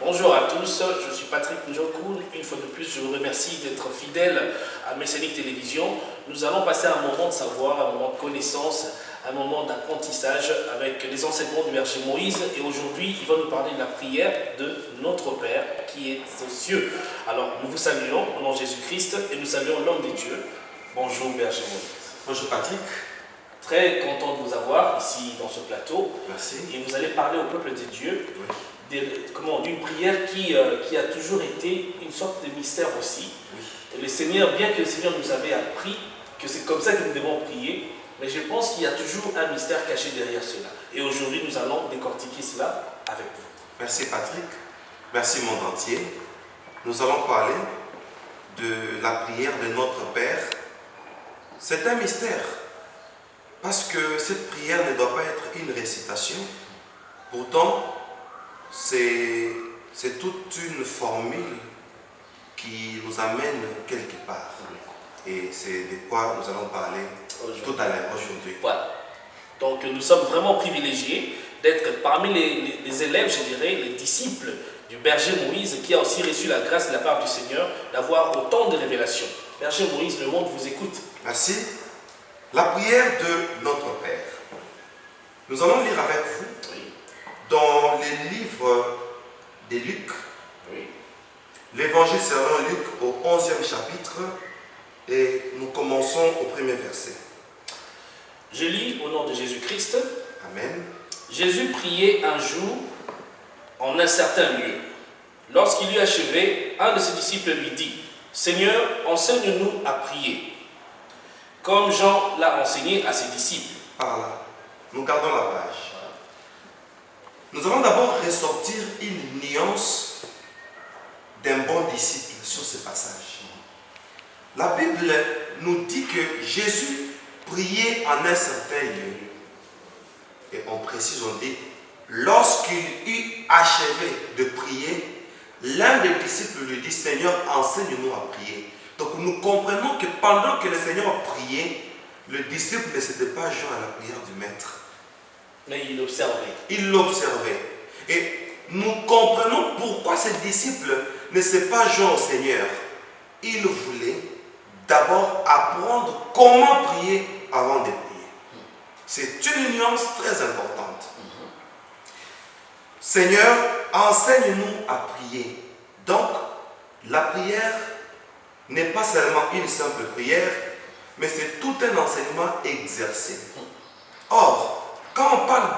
Bonjour à tous, je suis Patrick Njoku. Une fois de plus, je vous remercie d'être fidèle à Messianique Télévision. Nous allons passer un moment de savoir, un moment de connaissance, un moment d'apprentissage avec les enseignements du berger Moïse. Et aujourd'hui, il va nous parler de la prière de notre Père qui est aux cieux. Alors, nous vous saluons au nom de Jésus-Christ et nous saluons l'homme des dieux. Bonjour, berger Moïse. Bonjour Patrick. Très content de vous avoir ici dans ce plateau. Merci. Et vous allez parler au peuple des dieux. Oui. D'une prière qui a toujours été une sorte de mystère aussi. Oui. Et le Seigneur, bien que le Seigneur nous avait appris que c'est comme ça que nous devons prier, mais je pense qu'il y a toujours un mystère caché derrière cela. Et aujourd'hui, nous allons décortiquer cela avec vous. Merci Patrick. Merci monde entier. Nous allons parler de la prière de notre Père. C'est un mystère. Parce que cette prière ne doit pas être une récitation. Pourtant, c'est toute une formule qui nous amène quelque part. Et c'est de quoi nous allons parler tout à l'heure aujourd'hui. Voilà. Donc nous sommes vraiment privilégiés d'être parmi les élèves, je dirais, les disciples du berger Moïse, qui a aussi reçu la grâce de la part du Seigneur d'avoir autant de révélations. Berger Moïse, le monde vous écoute. Merci. La prière de notre Père. Nous allons lire avec vous dans les livres de Luc. Oui. L'évangile selon Luc au 11e chapitre et nous commençons au premier verset. Je lis au nom de Jésus-Christ. Amen. Jésus priait un jour en un certain lieu. Lorsqu'il eut achevé, un de ses disciples lui dit : Seigneur, enseigne-nous à prier, comme Jean l'a enseigné à ses disciples. Par là, nous gardons la page. Nous allons d'abord ressortir une nuance d'un bon disciple sur ce passage. La Bible nous dit que Jésus priait en un certain lieu. Et on précise, on dit, lorsqu'il eut achevé de prier, l'un des disciples lui dit : Seigneur, enseigne-nous à prier. Donc nous comprenons que pendant que le Seigneur priait, le disciple ne s'était pas joint à la prière du Maître. Mais il observait. Il l'observait. Et nous comprenons pourquoi ce disciple ne s'est pas joint au Seigneur. Il voulait d'abord apprendre comment prier avant de prier. C'est une nuance très importante. Seigneur, enseigne-nous à prier. Donc, la prière n'est pas seulement une simple prière, mais c'est tout un enseignement exercé. Or, quand on parle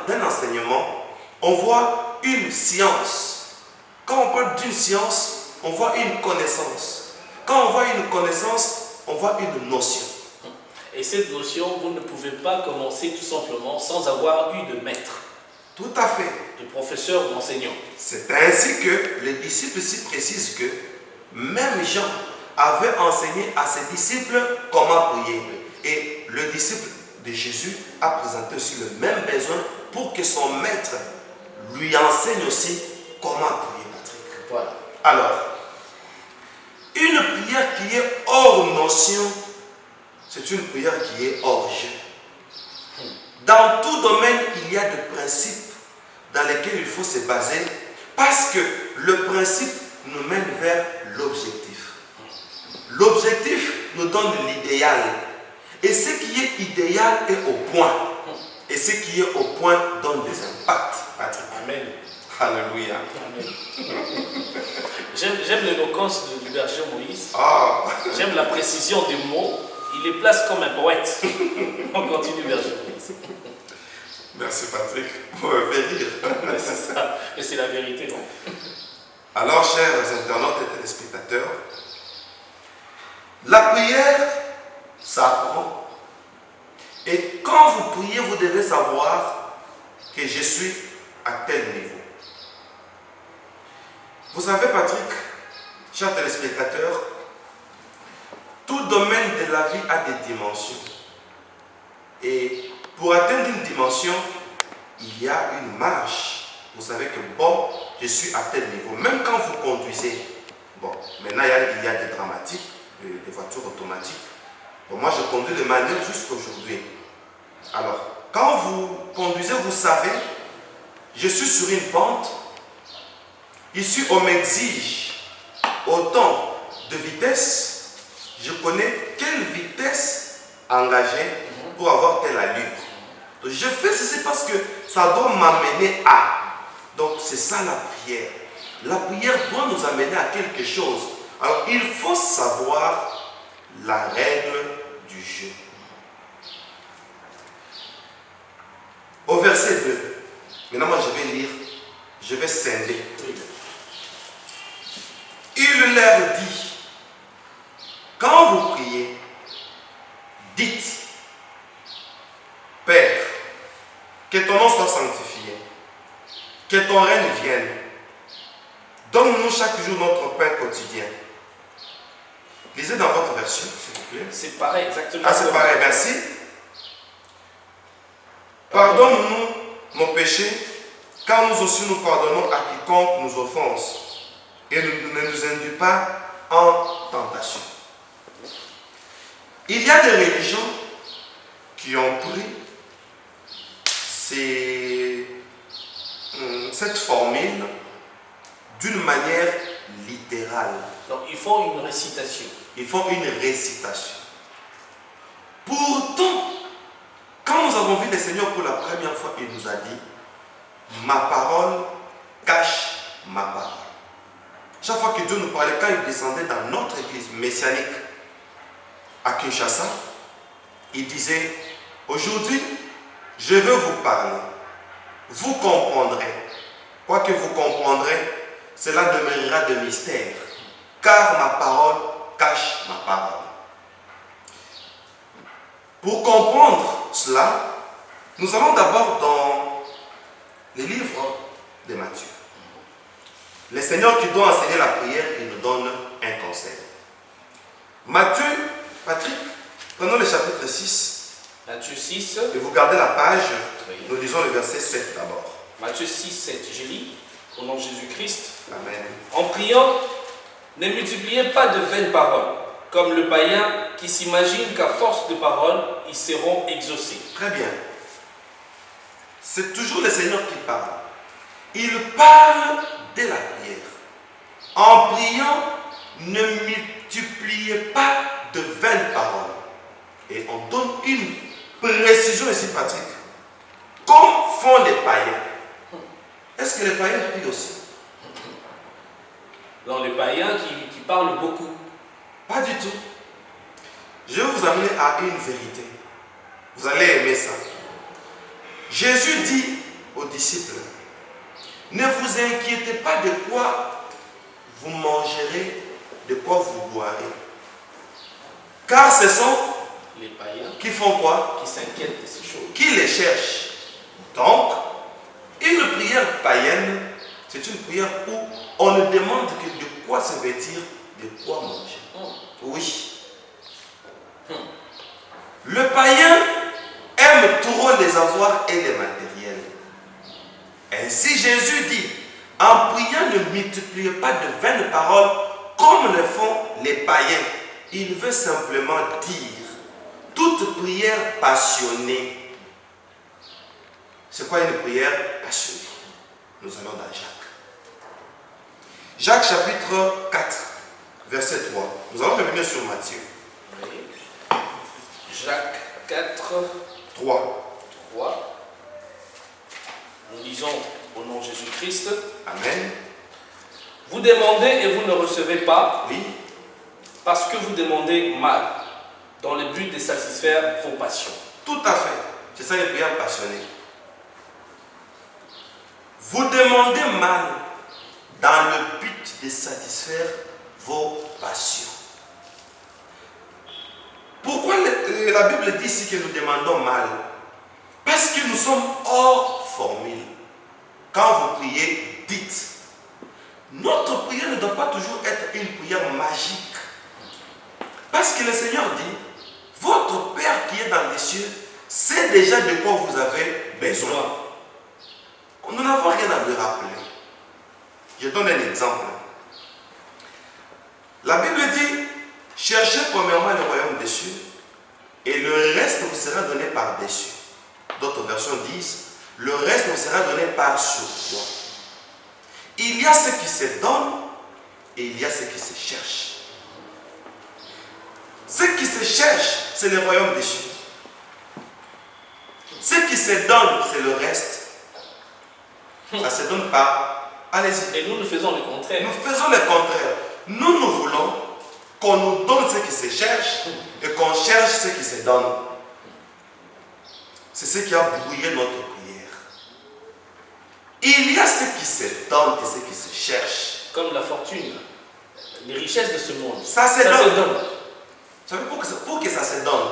d'un enseignement, on voit une science. Quand on parle d'une science, on voit une connaissance. Quand on voit une connaissance, on voit une notion. Et cette notion, vous ne pouvez pas commencer tout simplement sans avoir eu de maître, Tout à fait. de professeur ou d'enseignant. C'est ainsi que les disciples ici précisent que même Jean avait enseigné à ses disciples comment prier. Et le disciple de Jésus a présenté aussi le même besoin pour que son maître lui enseigne aussi comment prier, Patrick. Voilà. Alors, une prière qui est hors notion, c'est une prière qui est hors jeu. Dans tout domaine, il y a des principes dans lesquels il faut se baser parce que le principe nous mène vers l'objectif. L'objectif nous donne l'idéal. Et ce qui est idéal est au point. Et ce qui est au point donne des impacts, Patrick. Amen. Alléluia. Amen. J'aime l'éloquence du berger Moïse. Ah. J'aime la précision des mots. Il les place comme un poète. On continue, berger Moïse. Merci Patrick pour me faire rire. C'est ça. Et c'est la vérité, non? Alors, chers internautes et téléspectateurs, la prière s'apprend. Et quand vous priez, vous devez savoir que je suis à tel niveau. Vous savez, Patrick, chers téléspectateurs, tout domaine de la vie a des dimensions. Et pour atteindre une dimension, il y a une marche. Vous savez que, bon, je suis à tel niveau. Même quand vous conduisez, bon, maintenant il y a des dramatiques, des voitures automatiques. Bon, moi, je conduis de manière jusqu'à aujourd'hui. Alors, quand vous conduisez, vous savez, je suis sur une pente. Ici, on m'exige autant de vitesse. Je connais quelle vitesse engager pour avoir telle allure. Donc, je fais ceci parce que ça doit m'amener à. Donc, c'est ça la prière. La prière doit nous amener à quelque chose. Alors, il faut savoir la règle du jeu. Au verset 2, maintenant moi je vais lire, je vais scinder. Il leur dit, quand vous priez, dites, Père, que ton nom soit sanctifié, que ton règne vienne, donne-nous chaque jour notre pain quotidien. Lisez dans votre version, s'il vous plaît. C'est pareil, exactement. Ah, c'est pareil, merci. Pardonne-nous nos péchés, car nous aussi nous pardonnons à quiconque nous offense. Et ne nous induis pas en tentation. Il y a des religions qui ont pris cette formule d'une manière littérale. Donc, ils font une récitation. Ils font une récitation. Pourtant, quand nous avons vu le Seigneur pour la première fois, il nous a dit, ma parole cache ma parole. Chaque fois que Dieu nous parlait, quand il descendait dans notre église messianique à Kinshasa, il disait, aujourd'hui, je veux vous parler. Vous comprendrez. Quoi que vous comprendrez, cela demeurera de mystère, car ma parole cache ma parole. Pour comprendre cela, nous allons d'abord dans les livres de Matthieu. Le Seigneur qui doit enseigner la prière, il nous donne un conseil. Matthieu, Patrick, prenons le chapitre 6. Matthieu 6. Et vous gardez la page, Oui. nous lisons le verset 7 d'abord. Matthieu 6, 7. Je lis au nom de Jésus-Christ. Amen. En priant, ne multipliez pas de vaines paroles, comme le païen qui s'imagine qu'à force de paroles, ils seront exaucés. Très bien. C'est toujours le Seigneur qui parle. Il parle de la prière. En priant, ne multipliez pas de vaines paroles. Et on donne une précision ici, Patrick. Comme font les païens. Est-ce que les païens prient aussi? Dans les païens qui parlent beaucoup. Pas du tout. Je vais vous amener à une vérité. Vous allez aimer ça. Jésus dit aux disciples, ne vous inquiétez pas de quoi vous mangerez, de quoi vous boirez. Car ce sont Les païens qui font quoi? qui s'inquiètent de ces choses. Qui les cherchent. Donc, une prière païenne, c'est une prière où on ne demande que de quoi se vêtir, de quoi manger. Oui. Le païen aime trop les avoirs et les matériels. Ainsi Jésus dit, en priant ne multipliez pas de vaines paroles comme le font les païens. Il veut simplement dire, toute prière passionnée. C'est quoi une prière passionnée? Nous allons dans Jacques. Jacques chapitre 4, verset 3. Nous allons revenir sur Matthieu. Oui. Jacques 4, 3. 3. Nous lisons au nom de Jésus-Christ. Amen. Vous demandez et vous ne recevez pas, Oui. parce que vous demandez mal, dans le but de satisfaire vos passions. Tout à fait. C'est ça une prière passionnée. Vous demandez mal dans le but de satisfaire vos passions. Pourquoi la Bible dit ici que nous demandons mal? Parce que nous sommes hors formule. Quand vous priez, dites. Notre prière ne doit pas toujours être une prière magique. Parce que le Seigneur dit, votre Père qui est dans les cieux sait déjà de quoi vous avez besoin. Nous n'avons rien à lui rappeler. Je donne un exemple. La Bible dit, cherchez premièrement le royaume des cieux et le reste vous sera donné par-dessus. D'autres versions disent, le reste vous sera donné par surcroît. Il y a ce qui se donne et il y a ce qui se cherche. Ce qui se cherche, c'est le royaume des cieux. Ce qui se donne, c'est le reste. Ça ne se donne pas. Allez-y. Et nous faisons le contraire. Nous faisons le contraire. Nous voulons qu'on nous donne ce qui se cherche et qu'on cherche ce qui se donne. C'est ce qui a brouillé notre prière. Il y a ce qui se donne et ce qui se cherche. Comme la fortune, les richesses de ce monde. Ça se donne. Vous savez, pour que ça se donne,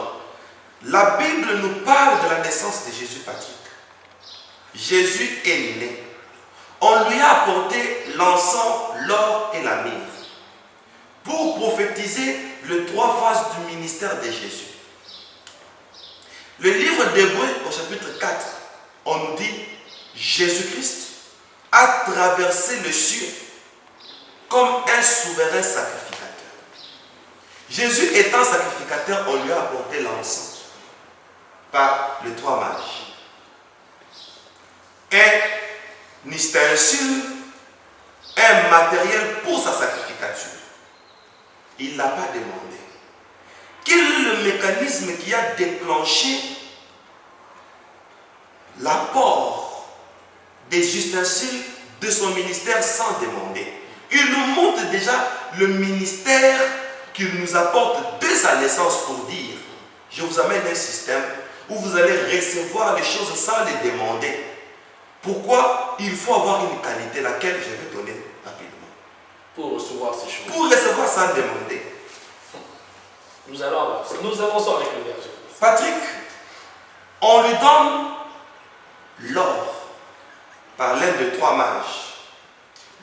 la Bible nous parle de la naissance de Jésus Patrick. Jésus est né. On lui a apporté l'encens, l'or et la myrrhe pour prophétiser les 3 phases du ministère de Jésus. Le livre d'Hébreux au chapitre 4, on nous dit Jésus-Christ a traversé le cieux comme un souverain sacrificateur. Jésus étant sacrificateur, on lui a apporté l'encens par les 3 mages. Un ustensile, un matériel pour sa sacrificature. Il ne l'a pas demandé. Quel est le mécanisme qui a déclenché l'apport des ustensiles de son ministère sans demander? Il nous montre déjà le ministère qu'il nous apporte dès sa naissance pour dire: je vous amène un système où vous allez recevoir les choses sans les demander. Pourquoi? Il faut avoir une qualité, laquelle je vais donner rapidement. Pour recevoir ces choses. Pour recevoir sans demander. Nous avançons avec le verset. Patrick, on lui donne l'or par l'un des 3 mages.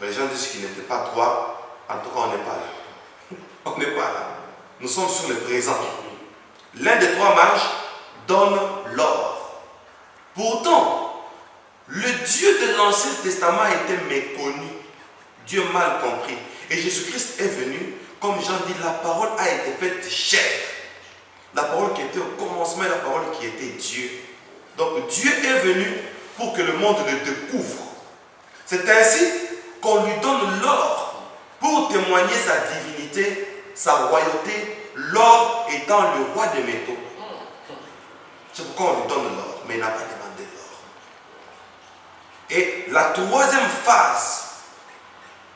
Les gens disent qu'il n'était pas 3. En tout cas, on n'est pas là. On n'est pas là. Nous sommes sur le présent. L'un des 3 mages donne l'or. Pourtant, le Dieu de l'Ancien Testament était méconnu. Dieu mal compris. Et Jésus-Christ est venu, comme Jean dit, la parole a été faite chair. La parole qui était au commencement et la parole qui était Dieu. Donc Dieu est venu pour que le monde le découvre. C'est ainsi qu'on lui donne l'or pour témoigner sa divinité, sa royauté, l'or étant le roi des métaux. C'est pourquoi on lui donne l'or, mais il n'a pas demandé l'or. Et la 3e phase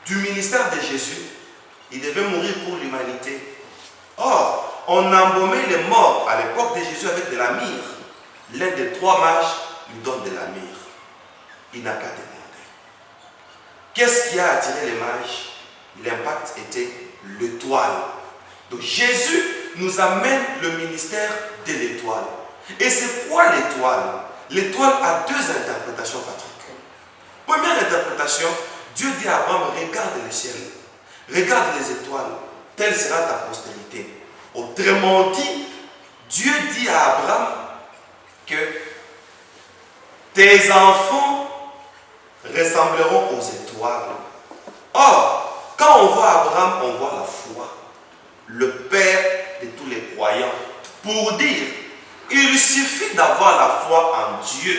du ministère de Jésus, il devait mourir pour l'humanité. Or, on embaumait les morts à l'époque de Jésus avec de la myrrhe. L'un des 3 mages lui donne de la myrrhe. Il n'a pas demandé. Qu'est-ce qui a attiré les mages? L'impact était l'étoile. Donc Jésus nous amène le ministère de l'étoile. Et c'est quoi l'étoile? L'étoile a 2 interprétations, Patrick. Première interprétation, Dieu dit à Abraham: regarde le ciel, regarde les étoiles, telle sera ta postérité. Autrement dit, Dieu dit à Abraham que tes enfants ressembleront aux étoiles. Or, quand on voit Abraham, on voit la foi, le père de tous les croyants. Pour dire, il suffit d'avoir la foi en Dieu.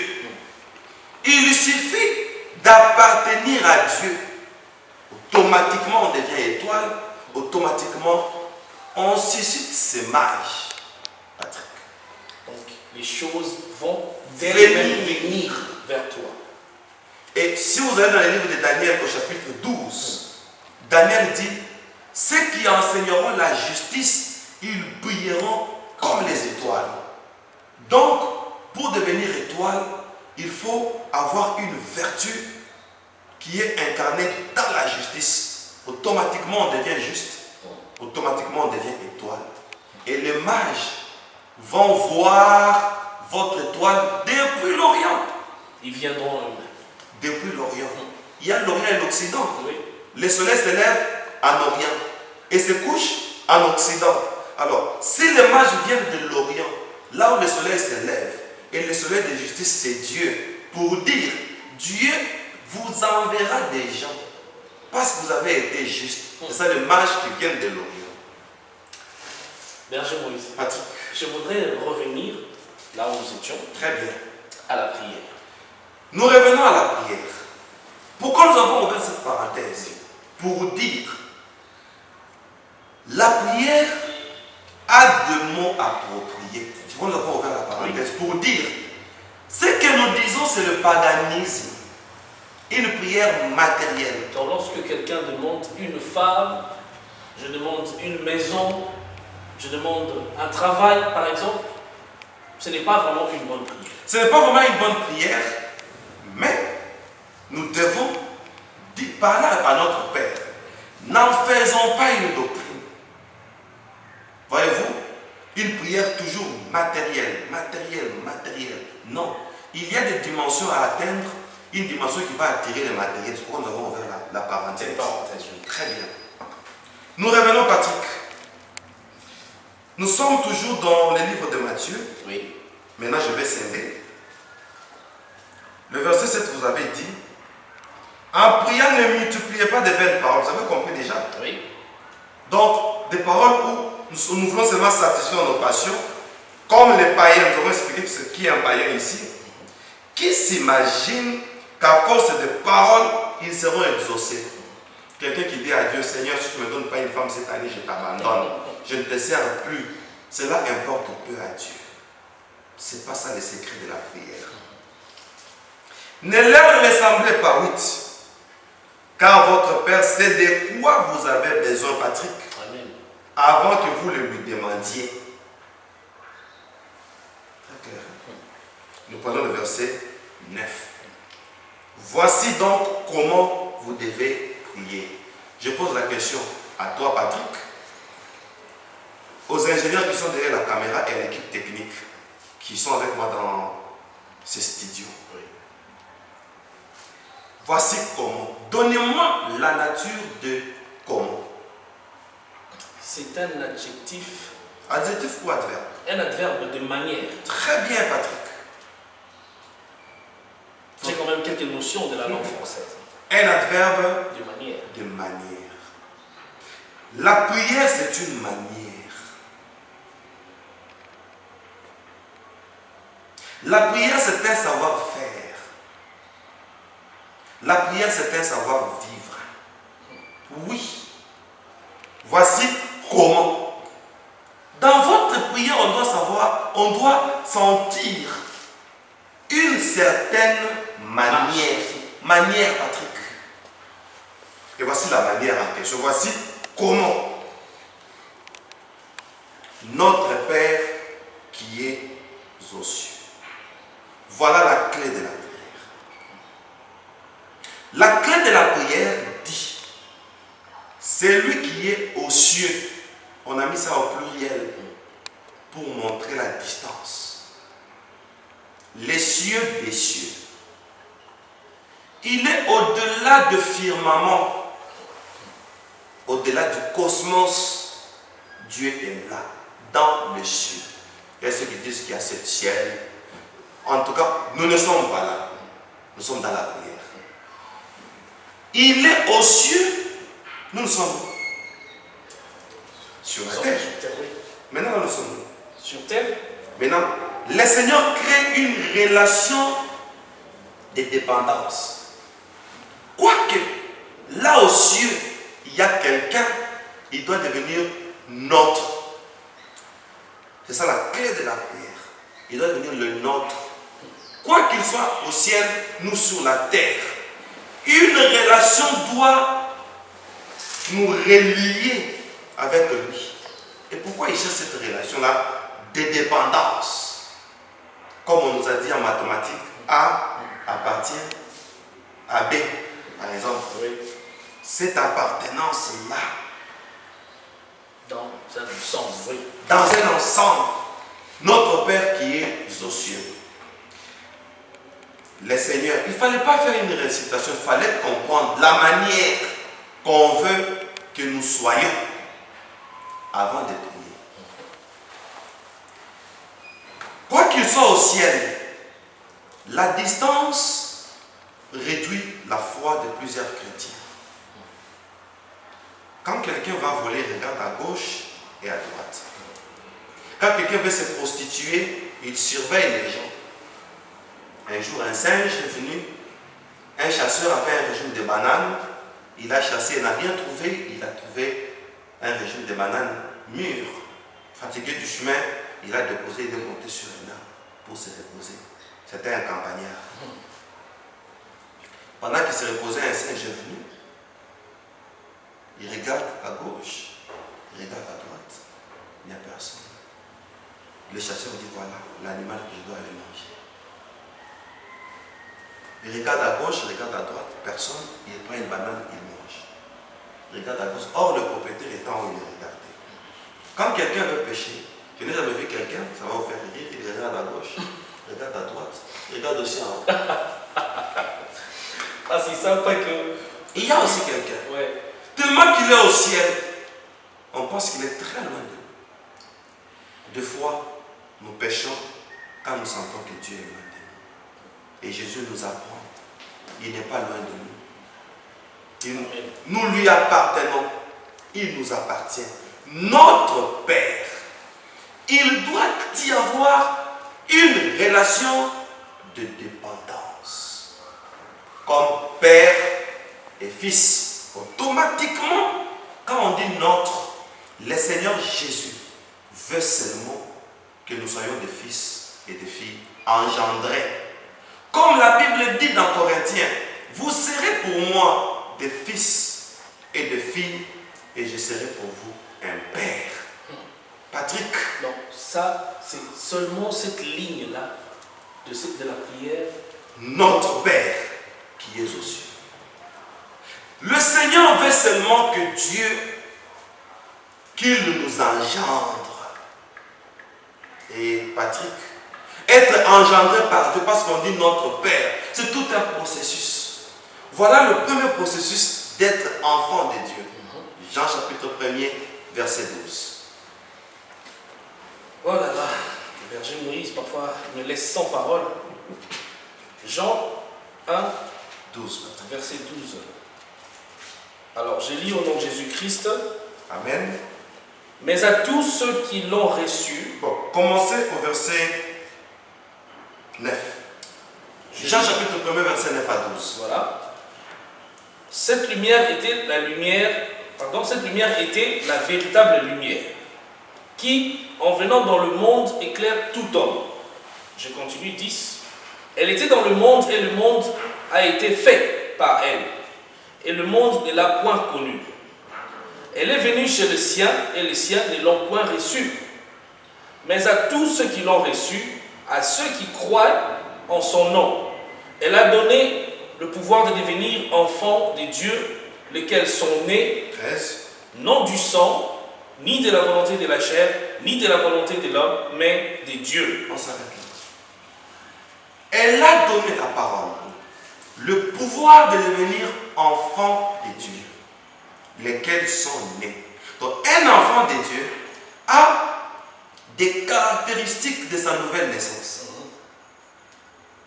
Il suffit d'appartenir à Dieu. Automatiquement, on devient étoile. Automatiquement, on suscite ces mages. Patrick. Donc, les choses vont venir vers toi. Et si vous allez dans le livre de Daniel au chapitre 12, Daniel dit: ceux qui enseigneront la justice, ils brilleront comme les étoiles. Donc, pour devenir étoile, il faut avoir une vertu qui est incarnée dans la justice. Automatiquement, on devient juste. Automatiquement, on devient étoile. Et les mages vont voir votre étoile depuis l'Orient. Ils viendront depuis l'Orient. Il y a l'Orient et l'Occident. Oui. Le soleil se lève en Orient et se couche en Occident. Alors, si les mages viennent de l'Orient, là où le soleil se lève, et le soleil de justice, c'est Dieu, pour dire: Dieu vous enverra des gens parce que vous avez été juste. C'est ça les mages qui viennent de l'Orient. Berger Moïse, Patrick. je voudrais revenir là où nous étions. Très bien. À la prière. Nous revenons à la prière. Pourquoi nous avons ouvert cette parenthèse? Pour dire, la prière a deux mots appropriés. Tu vois, nous avons ouvert la parenthèse pour dire, ce que nous disons, c'est le paganisme. Une prière matérielle. Donc lorsque quelqu'un demande une femme, je demande une maison, je demande un travail par exemple, ce n'est pas vraiment une bonne prière. Ce n'est pas vraiment une bonne prière, mais nous devons parler à notre Père. N'en faisons pas une doctrine. Voyez-vous, une prière toujours matérielle, matérielle, matérielle. Non, il y a des dimensions à atteindre, une dimension qui va attirer les matériels. C'est pourquoi nous avons ouvert la parenthèse. Très bien. Nous revenons, Patrick. Nous sommes toujours dans le livre de Matthieu. Oui. Maintenant, je vais scinder. Le verset 7, vous avez dit, en priant, ne multipliez pas de vaines paroles. Vous avez compris déjà? Oui. Donc, des paroles où nous voulons seulement satisfaire nos passions, comme les païens. Nous avons expliqué ce qui est un païen ici, qui s'imaginent qu'à force de paroles, ils seront exaucés. Quelqu'un qui dit à Dieu, Seigneur, si tu ne me donnes pas une femme cette année, je t'abandonne. Je ne te sers plus. Cela importe peu à Dieu. Ce n'est pas ça le secret de la prière. Ne leur ressemblez pas, 8. Car votre Père sait de quoi vous avez besoin, Patrick. Amen. Avant que vous le lui demandiez. Très clair. Nous prenons le verset 9. Voici donc comment vous devez prier. Je pose la question à toi, Patrick, aux ingénieurs qui sont derrière la caméra et à l'équipe technique qui sont avec moi dans ce studio. Oui. Voici comment. Donnez-moi la nature de comment. C'est un adjectif. Adjectif ou adverbe? Un adverbe de manière. Très bien, Patrick. J'ai quand même quelques notions de la langue française. Un adverbe De manière. de manière. La prière, c'est une manière. La prière, c'est un savoir-faire. La prière, c'est un savoir-vivre. Oui. Voici comment. Dans votre prière, on doit savoir, on doit sentir une certaine manière. Manière, Patrick. Et voici la manière en question. Voici comment. Notre Père qui est aux cieux. Voilà la clé de la prière. La clé de la prière dit, c'est lui qui est aux cieux. On a mis ça au pluriel pour montrer la distance. Les cieux des cieux. Il est au-delà du firmament, au-delà du cosmos. Dieu est là, dans les cieux. Il y a ceux qui disent qu'il y a ce ciel. En tout cas, nous ne sommes pas là. Nous sommes dans la prière. Il est aux cieux. Nous sommes sur la terre. Maintenant, nous sommes sur terre. Maintenant, le Seigneur crée une relation de dépendance. Quoique, là aux cieux, il y a quelqu'un, il doit devenir notre. C'est ça la clé de la prière. Il doit devenir le nôtre. Quoi qu'il soit au ciel, nous sur la terre. Une relation doit nous relier avec lui. Et pourquoi il cherche cette relation-là de dépendance? Comme on nous a dit en mathématiques, A appartient à B, par exemple. Oui. Cette appartenance-là, dans un ensemble, oui. Dans un ensemble, notre Père qui est aux cieux. Le Seigneur, il ne fallait pas faire une récitation, il fallait comprendre la manière qu'on veut que nous soyons avant de prier. Quoi qu'il soit au ciel, la distance réduit la foi de plusieurs chrétiens. Quand quelqu'un va voler, regarde à gauche et à droite. Quand quelqu'un veut se prostituer, il surveille les gens. Un jour, un singe est venu Un chasseur a fait un régime de bananes. Il a chassé, il n'a rien trouvé. Il a trouvé un régime de bananes mûres. Fatigué du chemin, il a déposé, il est monté sur un arbre pour se reposer. C'était un campagnard. Pendant qu'il se reposait, un singe est venu. Il regarde à gauche, il regarde à droite. Il n'y a personne. Le chasseur dit voilà, l'animal que je dois aller manger. Il regarde à gauche, il regarde à droite, personne. Il prend une banane, il mange. Il regarde à gauche. Or, le propriétaire est en haut, il regardait. Quand quelqu'un veut pêcher, je n'ai jamais vu quelqu'un, ça va vous faire rire, il regarde à gauche, il regarde à droite, il regarde aussi en haut. Ah, c'est sympa que... Il y a aussi quelqu'un. Ouais. Tellement qu'il est au ciel, on pense qu'il est très loin de nous. Deux fois, nous péchons quand nous sentons que Dieu est loin de nous. Et Jésus nous apprend, il n'est pas loin de nous. Nous lui appartenons. Il nous appartient. Notre Père. Il doit y avoir une relation de dépendance. Comme Père et Fils. Automatiquement, quand on dit notre, le Seigneur Jésus veut seulement que nous soyons des fils et des filles engendrés. Comme la Bible dit dans Corinthiens, vous serez pour moi des fils et des filles et je serai pour vous un père. Patrick. Non, ça, c'est seulement cette ligne-là de la prière. Notre Père qui est aux cieux. Le Seigneur veut seulement que Dieu, qu'il nous engendre. Et Patrick, être engendré par Dieu, parce qu'on dit notre Père, c'est tout un processus. Voilà le premier processus d'être enfant de Dieu. Jean chapitre 1er, verset 12. Oh là là, le berger Moïse parfois me laisse sans parole. Jean 1, 12. verset 12. Alors, je lis au nom de Jésus-Christ. Amen. Mais à tous ceux qui l'ont reçu. Bon, commencez au verset 9. Jean chapitre 1, verset 9 à 12. Voilà. Cette lumière était la véritable lumière, qui, en venant dans le monde, éclaire tout homme. Je continue, 10. Elle était dans le monde et le monde a été fait par elle. Et le monde ne l'a point connue. Elle est venue chez les siens et les siens ne l'ont point reçue. Mais à tous ceux qui l'ont reçue, à ceux qui croient en son nom, elle a donné le pouvoir de devenir enfants de Dieu, lesquels sont nés, 13. non du sang, ni de la volonté de la chair, ni de la volonté de l'homme, mais de Dieu. On s'arrête là. Elle a donné la parole, le pouvoir de devenir enfants de Dieu, lesquels sont nés. Donc un enfant de Dieu a des caractéristiques de sa nouvelle naissance.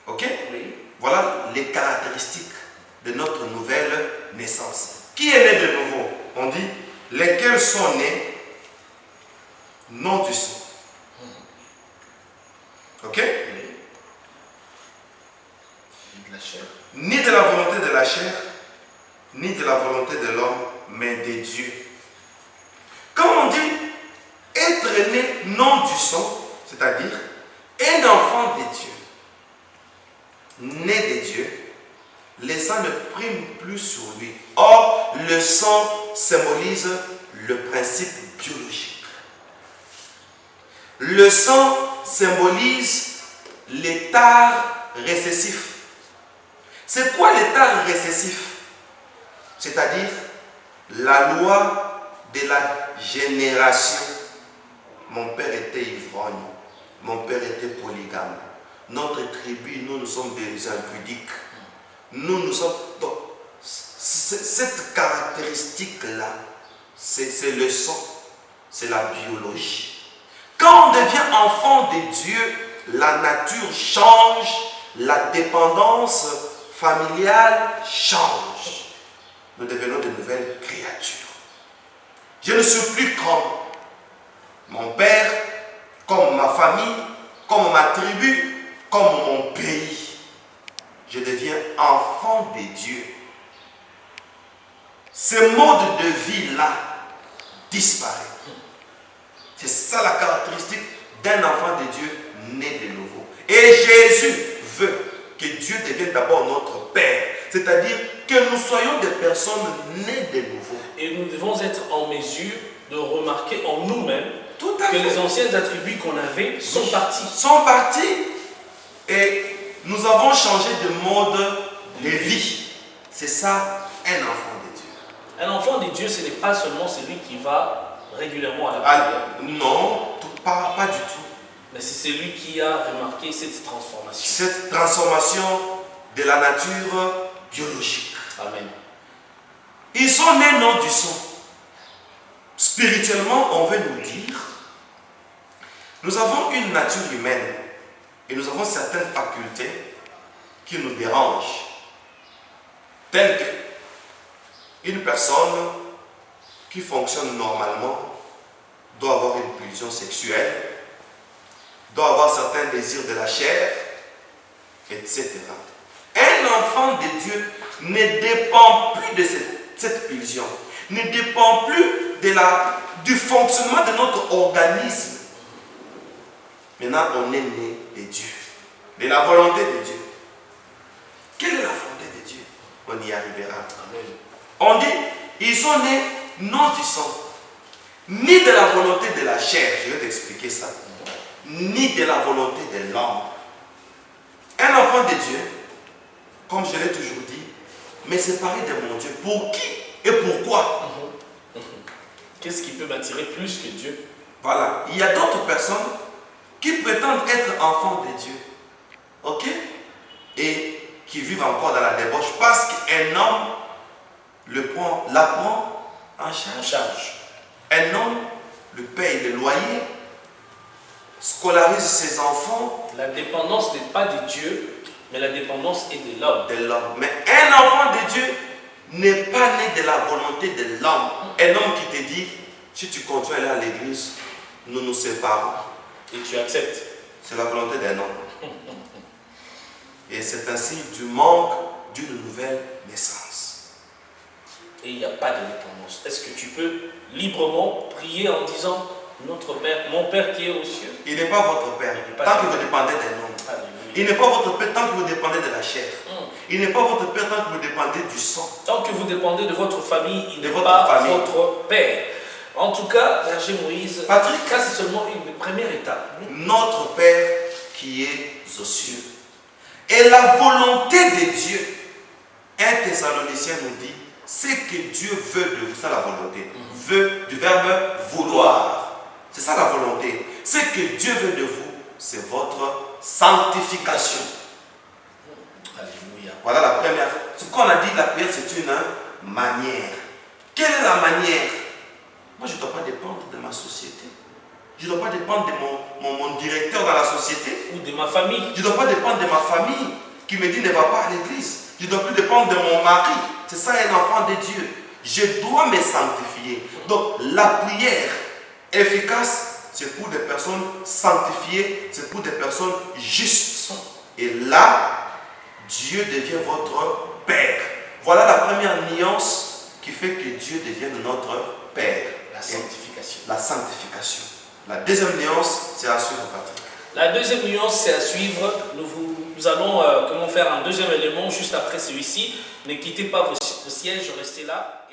Ok? Oui. Voilà les caractéristiques de notre nouvelle naissance. Qui est né de nouveau? On dit lesquels sont nés non du sang. Ok? Oui. De la chair. Ni de la volonté de la chair, ni de la volonté de l'homme, mais de Dieu. Quand on dit être né non du sang, c'est-à-dire un enfant de Dieu, né de Dieu, le sang ne prime plus sur lui. Or, le sang symbolise le principe biologique. Le sang symbolise l'état récessif. C'est quoi l'état récessif? C'est-à-dire la loi de la génération. Mon père était ivrogne, mon père était polygame. Notre tribu, nous sommes des impudiques. Nous sommes... Donc, cette caractéristique-là, c'est le sang, c'est la biologie. Quand on devient enfant de Dieu, la nature change, la dépendance familiale change. Nous devenons de nouvelles créatures. Je ne suis plus comme mon père, comme ma famille, comme ma tribu, comme mon pays. je deviens enfant de Dieu. Ce mode de vie-là disparaît. C'est ça la caractéristique d'un enfant de Dieu né de nouveau. Et Jésus veut que Dieu devienne d'abord notre Père. C'est-à-dire que nous soyons des personnes nées de nouveau. Et nous devons être en mesure de remarquer en nous-mêmes Tout à que fait. les anciens attributs qu'on avait sont partis. Sont partis et nous avons changé de mode de vie. C'est ça, un enfant de Dieu. Un enfant de Dieu, ce n'est pas seulement celui qui va régulièrement à la prière, Non, pas du tout. mais c'est celui qui a remarqué cette transformation. Cette transformation de la nature biologique. Amen. Ils sont nés non du sang. Spirituellement, on veut nous dire, nous avons une nature humaine et nous avons certaines facultés qui nous dérangent. Telles que une personne qui fonctionne normalement doit avoir une pulsion sexuelle, doit avoir certains désirs de la chair, etc. Un enfant de Dieu ne dépend plus de cette pulsion, ne dépend plus du fonctionnement de notre organisme. Maintenant, on est né de Dieu, de la volonté de Dieu. Quelle est la volonté de Dieu? On y arrivera. Amen. On dit, ils sont nés non du sang, ni de la volonté de la chair, je vais t'expliquer ça, ni de la volonté de l'homme. Un enfant de Dieu, comme je l'ai toujours dit, mais séparé de mon Dieu. Pour qui et pourquoi? Qu'est-ce qui peut m'attirer plus que Dieu? Voilà, il y a d'autres personnes qui prétendent être enfants de Dieu, ok, et qui vivent encore dans la débauche parce qu'un homme la prend en charge. Un homme le paye le loyer, scolarise ses enfants. La dépendance n'est pas de Dieu, mais la dépendance est de l'homme. Mais un enfant de Dieu n'est pas né de la volonté de l'homme. Un homme qui te dit, si tu continues à aller à l'église, nous nous séparons. Et tu acceptes. C'est la volonté d'un homme. Et c'est un signe du manque d'une nouvelle naissance. Et il n'y a pas de dépendance. Est-ce que tu peux librement prier en disant, notre Père, mon Père qui est aux cieux? Il n'est pas votre Père tant que vous dépendez d'un homme. Alléluia. Il n'est pas votre Père tant que vous dépendez de la chair. Il n'est pas votre Père tant que vous dépendez du sang. Tant que vous dépendez de votre famille, il De n'est votre pas famille. votre Père. En tout cas, Berger Moïse, Patrick, ça c'est seulement une première étape. notre Père qui est aux cieux. Et la volonté de Dieu, 1 Thessaloniciens nous dit, c'est que Dieu veut de vous, c'est ça la volonté, veut du verbe vouloir. C'est ça la volonté. Ce que Dieu veut de vous, c'est votre sanctification. Alléluia. Voilà la première. Ce qu'on a dit, la prière, c'est une manière. Quelle est la manière? Moi, je ne dois pas dépendre de ma société. Je ne dois pas dépendre de mon directeur dans la société. Ou de ma famille. Je ne dois pas dépendre de ma famille qui me dit ne va pas à l'église. Je ne dois plus dépendre de mon mari. C'est ça un enfant de Dieu. Je dois me sanctifier. Donc la prière efficace, c'est pour des personnes sanctifiées, c'est pour des personnes justes. Et là, Dieu devient votre Père. Voilà la première nuance qui fait que Dieu devienne notre Père. La sanctification. La sanctification. La deuxième nuance, c'est à suivre, Patrick. La deuxième nuance, c'est à suivre. Nous allons comment faire un deuxième élément juste après celui-ci. Ne quittez pas vos sièges, restez là.